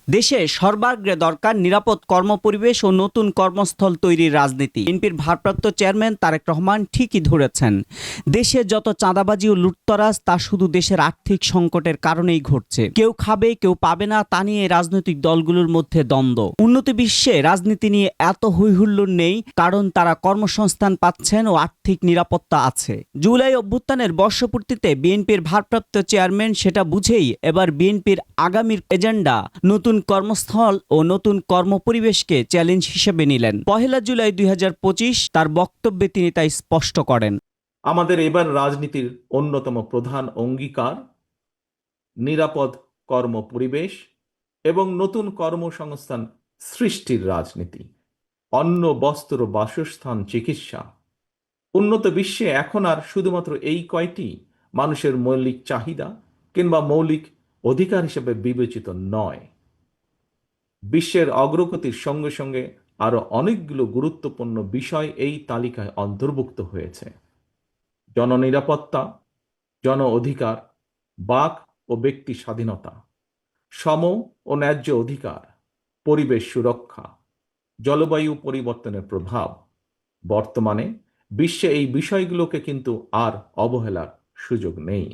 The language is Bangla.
দেশে সর্বাগ্রে দরকার নিরাপদ কর্মপরিবেশ ও নতুন কর্মস্থল তৈরির রাজনীতি। বিএনপির ভারপ্রাপ্ত চেয়ারম্যান তারেক রহমান ঠিকই ধরেছেন, দেশে যত চাঁদাবাজি ও লুটতরাজ তা শুধু দেশের আর্থিক সংকটের কারণেই ঘটছে। কেউ খাবে কেউ পাবে না, তা নিয়ে রাজনৈতিক দলগুলোর মধ্যে দ্বন্দ্ব। উন্নত বিশ্বে রাজনীতি নিয়ে এত হৈহুল্লোড় নেই, কারণ তারা কর্মসংস্থান পাচ্ছেন ও আর্থিক নিরাপত্তা আছে। জুলাই অভ্যুত্থানের বর্ষপূর্তিতে বিএনপির ভারপ্রাপ্ত চেয়ারম্যান সেটা বুঝেই এবার বিএনপির আগামীর এজেন্ডা নতুন কর্মস্থল ও নতুন কর্মপরিবেশকে চ্যালেঞ্জ হিসেবে নিলেন। ১ জুলাই ২০২৫ তার বক্তব্যে তিনি তাই স্পষ্ট করেন। আমাদের এবার রাজনীতির অন্যতম প্রধান অঙ্গীকার নিরাপদ কর্মপরিবেশ এবং নতুন কর্মসংস্থান সৃষ্টির রাজনীতি। অন্ন, বস্ত্র, বাসস্থান, চিকিৎসা। উন্নত বিশ্বে এখন আর শুধুমাত্র এই কয়টি মানুষের মৌলিক চাহিদা কিংবা মৌলিক অধিকার হিসেবে বিবেচিত নয়। বিশ্বের অগ্রগতির সঙ্গে সঙ্গে আরো অনেকগুলো গুরুত্বপূর্ণ বিষয় এই তালিকায় অন্তর্ভুক্ত হয়েছে। জননিরাপত্তা, জন অধিকার, বাক ও ব্যক্তি স্বাধীনতা, সম ও ন্যায্য অধিকার, পরিবেশ সুরক্ষা, জলবায়ু পরিবর্তনের প্রভাব। বর্তমানে বিশ্বে এই বিষয়গুলোকে কিন্তু আর অবহেলার সুযোগ নেই।